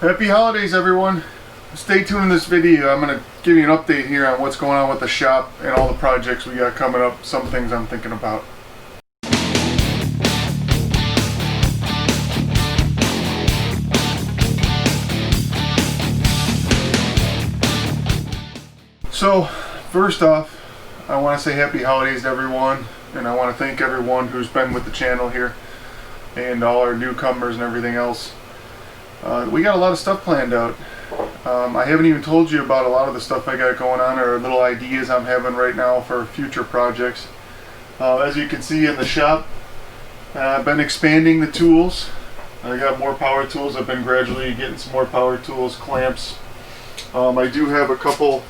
Happy holidays, everyone. Stay tuned in this video. I'm going to give you an update here on what's going on with the shop and all the projects we got coming up, some things I'm thinking about. So, first off, I want to say happy holidays to everyone, and I want to thank everyone who's been with the channel here and all our newcomers and everything else. We got a lot of stuff planned out. I haven't even told you about a lot of the stuff I got going on, or little ideas I'm having right now for future projects. As you can see in the shop, I've been expanding the tools. I got more power tools. I've been gradually getting some more power tools, clamps. I do have a couple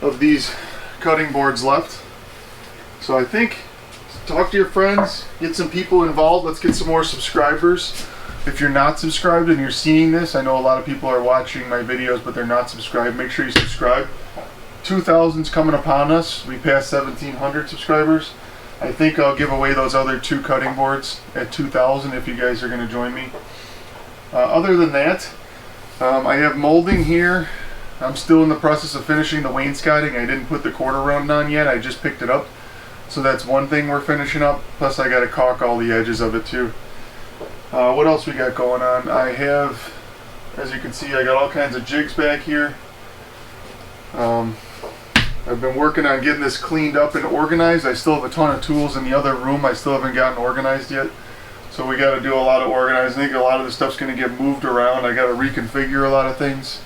of these cutting boards left. So I think, talk to your friends, get some people involved. Let's get some more subscribers. If you're not subscribed and you're seeing this, I know a lot of people are watching my videos but they're not subscribed. Make sure you subscribe. 2,000's coming upon us. We passed 1,700 subscribers. I think I'll give away those other 2 cutting boards at 2,000 if you guys are going to join me. Other than that, I have molding here. I'm still in the process of finishing the wainscoting. I didn't put the quarter round on yet. I just picked it up. So that's one thing we're finishing up. Plus I got to caulk all the edges of it too. What else we got going on? I have, as you can see, I got all kinds of jigs back here. I've been working on getting this cleaned up and organized. I still have a ton of tools in the other room I still haven't gotten organized yet. So we got to do a lot of organizing. I think a lot of the stuff's going to get moved around. I got to reconfigure a lot of things.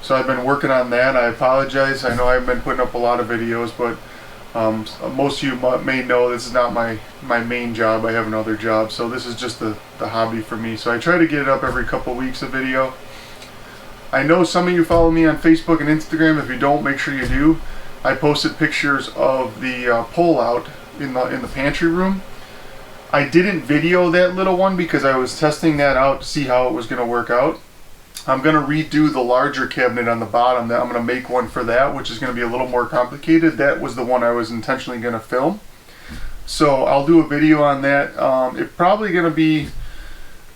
So I've been working on that. I apologize. I know I haven't been putting up a lot of videos, but most of you may know this is not my main job. I have another job, so this is just the hobby for me. So I try to get it up every couple weeks, a video. I know some of you follow me on Facebook and Instagram. If you don't, make sure you do. I posted pictures of the pull out in the pantry room. I didn't video that little one because I was testing that out to see how it was going to work out. I'm going to redo the larger cabinet on the bottom. I'm going to make one for that, which is going to be a little more complicated. That was the one I was intentionally going to film. So I'll do a video on that. It's probably going to be,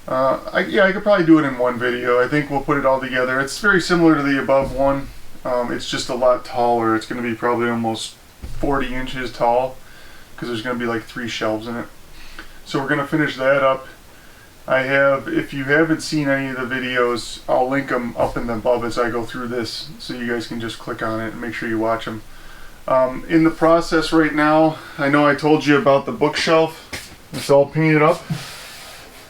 I could probably do it in one video. I think we'll put it all together. It's very similar to the above one. It's just a lot taller. It's going to be probably almost 40 inches tall because there's going to be like 3 shelves in it. So we're going to finish that up. I have, if you haven't seen any of the videos, I'll link them up in the above as I go through this, so you guys can just click on it and make sure you watch them. In the process right now, I know I told you about the bookshelf. It's all painted up,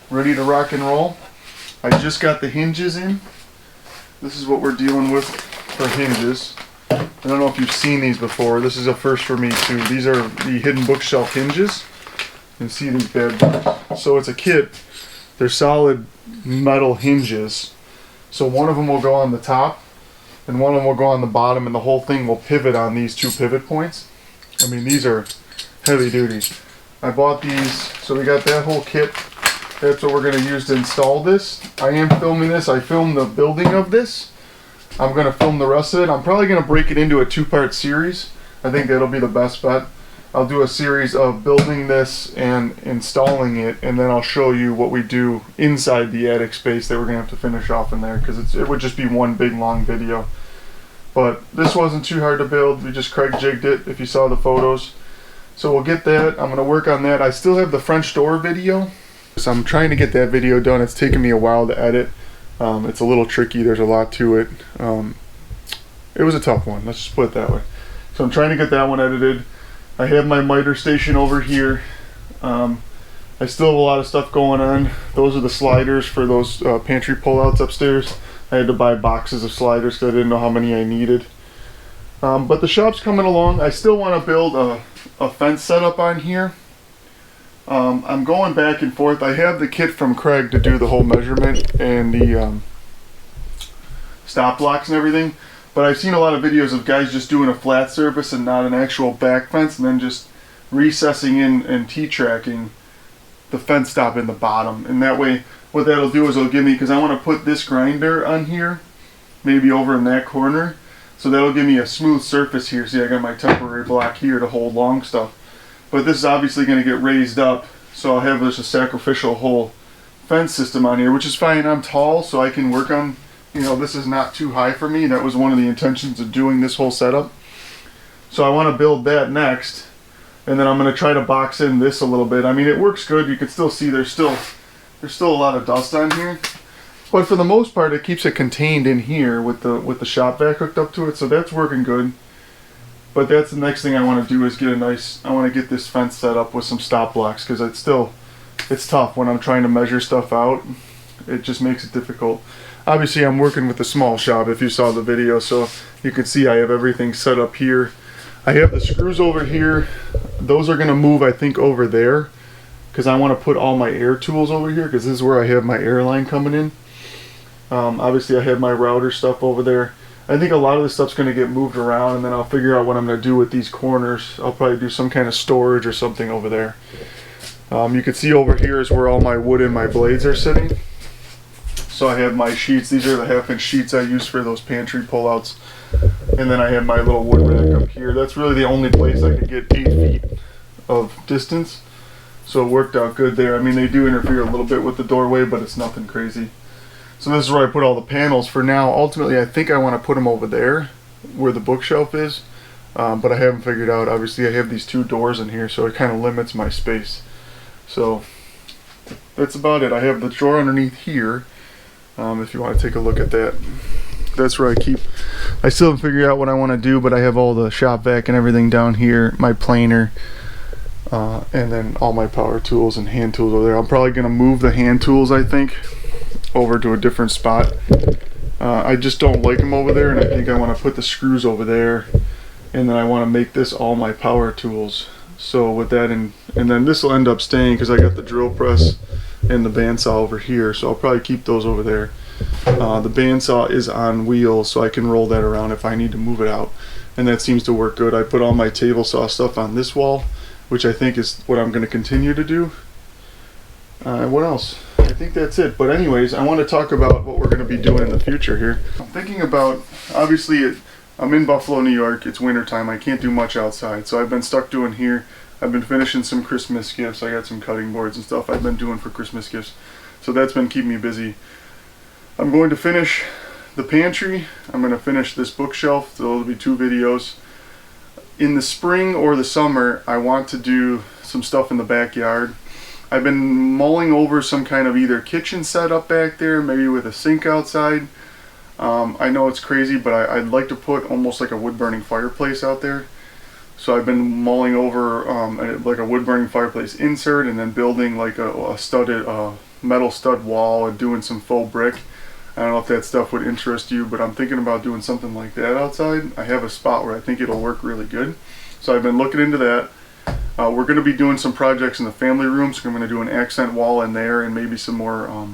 ready to rock and roll. I just got the hinges in. This is what we're dealing with for hinges. I don't know if you've seen these before. This is a first for me too. These are the hidden bookshelf hinges. You can see these bad boys. So it's a kit. They're solid metal hinges. So one of them will go on the top and one of them will go on the bottom, and the whole thing will pivot on these 2 pivot points. I mean, these are heavy duty. I bought these, so we got that whole kit. That's what we're going to use to install this. I am filming this. I filmed the building of this. I'm going to film the rest of it. I'm probably going to break it into a 2-part series. I think that'll be the best bet. I'll do a series of building this and installing it, and then I'll show you what we do inside the attic space that we're going to have to finish off in there, because it would just be one big long video. But this wasn't too hard to build. We just Craig jigged it, if you saw the photos. So we'll get that. I'm going to work on that. I still have the French door video, so I'm trying to get that video done. It's taken me a while to edit. It's a little tricky. There's a lot to it. It was a tough one. Let's just put it that way. So I'm trying to get that one edited. I have my miter station over here. I still have a lot of stuff going on. Those are the sliders for those pantry pullouts upstairs. I had to buy boxes of sliders because I didn't know how many I needed. But the shop's coming along. I still want to build a fence setup on here. I'm going back and forth. I have the kit from Craig to do the whole measurement and the stop blocks and everything. But I've seen a lot of videos of guys just doing a flat surface and not an actual back fence, and then just recessing in and T-tracking the fence stop in the bottom. And that way, what that'll do is it'll give me, because I want to put this grinder on here, maybe over in that corner, so that'll give me a smooth surface here. See, I got my temporary block here to hold long stuff. But this is obviously going to get raised up, so I'll have this a sacrificial hole fence system on here, which is fine. I'm tall, so I can work on, you know, this is not too high for me. That was one of the intentions of doing this whole setup. So I want to build that next, and then I'm going to try to box in this a little bit. I mean, it works good. You can still see there's still a lot of dust on here, but for the most part, it keeps it contained in here with the shop vac hooked up to it. So that's working good. But that's the next thing I want to do is get I want to get this fence set up with some stop blocks, because it's tough when I'm trying to measure stuff out. It just makes it difficult. Obviously, I'm working with a small shop, if you saw the video, so you can see I have everything set up here. I have the screws over here. Those are going to move, I think, over there, because I want to put all my air tools over here, because this is where I have my air line coming in. Obviously, I have my router stuff over there. I think a lot of this stuff's going to get moved around, and then I'll figure out what I'm going to do with these corners. I'll probably do some kind of storage or something over there. You can see over here is where all my wood and my blades are sitting. So I have my sheets. These are the 1/2-inch sheets I use for those pantry pullouts. And then I have my little wood rack up here. That's really the only place I could get 8 feet of distance. So it worked out good there. I mean, they do interfere a little bit with the doorway, but it's nothing crazy. So this is where I put all the panels for now. Ultimately, I think I want to put them over there where the bookshelf is. But I haven't figured out. Obviously, I have these 2 doors in here, so it kind of limits my space. So that's about it. I have the drawer underneath here. If you want to take a look at that, that's where I still haven't figured out what I want to do, but I have all the shop vac and everything down here, my planer, and then all my power tools and hand tools over there. I'm probably going to move the hand tools, I think, over to a different spot. I just don't like them over there, and I think I want to put the screws over there, and then I want to make this all my power tools. So with that, and then this will end up staying, because I got the drill press and the bandsaw over here, so I'll probably keep those over there. The bandsaw is on wheels, so I can roll that around if I need to move it out, and that seems to work good. I put all my table saw stuff on this wall, which I think is what I'm going to continue to do. What else? I think that's it. But anyways, I want to talk about what we're going to be doing in the future here. I'm thinking about, obviously, I'm in Buffalo, New York. It's winter time. I can't do much outside, so I've been stuck doing here. I've been finishing some Christmas gifts. I got some cutting boards and stuff I've been doing for Christmas gifts, so that's been keeping me busy. I'm going to finish the pantry. I'm going to finish this bookshelf. So there'll be 2 videos. In the spring or the summer, I want to do some stuff in the backyard. I've been mulling over some kind of either kitchen setup back there, maybe with a sink outside. I know it's crazy, but I'd like to put almost like a wood-burning fireplace out there. So I've been mulling over like a wood-burning fireplace insert, and then building like a studded metal stud wall and doing some faux brick. I don't know if that stuff would interest you, but I'm thinking about doing something like that outside. I have a spot where I think it'll work really good. So I've been looking into that. We're going to be doing some projects in the family room, so I'm going to do an accent wall in there and maybe some more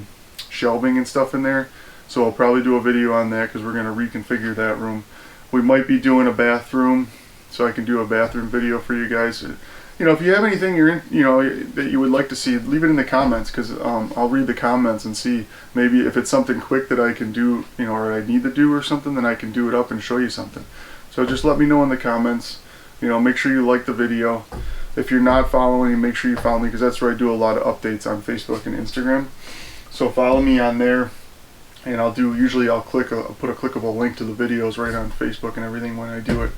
shelving and stuff in there. So I'll probably do a video on that, because we're going to reconfigure that room. We might be doing a bathroom, so I can do a bathroom video for you guys. You know, if you have anything that you would like to see, leave it in the comments, because I'll read the comments and see maybe if it's something quick that I can do, or I need to do or something, then I can do it up and show you something. So just let me know in the comments. Make sure you like the video. If you're not following me, make sure you follow me, because that's where I do a lot of updates on Facebook and Instagram. So follow me on there, and usually I'll put a clickable link to the videos right on Facebook and everything when I do it.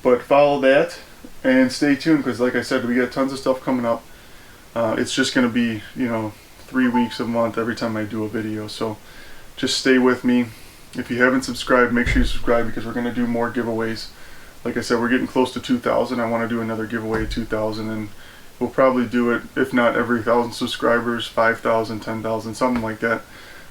But follow that and stay tuned, because like I said, we got tons of stuff coming up. It's just going to be 3 weeks a month every time I do a video, so just stay with me. If you haven't subscribed, make sure you subscribe, because we're going to do more giveaways. Like I said, we're getting close to 2,000. I want to do another giveaway at 2,000, and we'll probably do it, if not every 1,000 subscribers, 5,000, 10,000, something like that.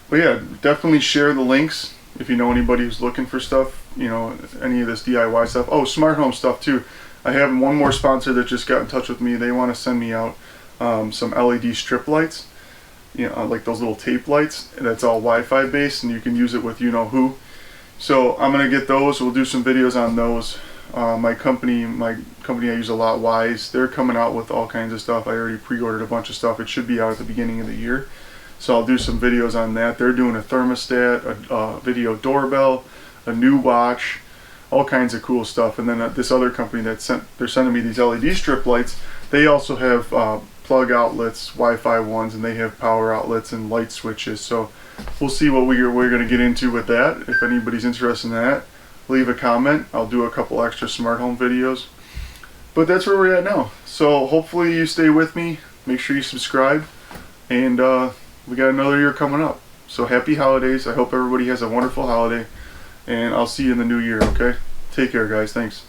But yeah, definitely share the links if you know anybody who's looking for stuff, any of this DIY stuff. Oh, smart home stuff too. I have one more sponsor that just got in touch with me. They want to send me out some LED strip lights, like those little tape lights, and that's all Wi-Fi based, and you can use it with who. So I'm gonna get those. We'll do some videos on those. My company I use a lot, Wise, they're coming out with all kinds of stuff. I already pre-ordered a bunch of stuff. It should be out at the beginning of the year, so I'll do some videos on that. They're doing a thermostat, a video doorbell, a new watch, all kinds of cool stuff. And then this other company they're sending me these LED strip lights. They also have plug outlets, Wi-Fi ones, and they have power outlets and light switches. So we'll see what we're going to get into with that. If anybody's interested in that, leave a comment. I'll do a couple extra smart home videos. But that's where we're at now. So hopefully you stay with me. Make sure you subscribe. And we got another year coming up. So happy holidays. I hope everybody has a wonderful holiday. And I'll see you in the new year, okay? Take care, guys. Thanks.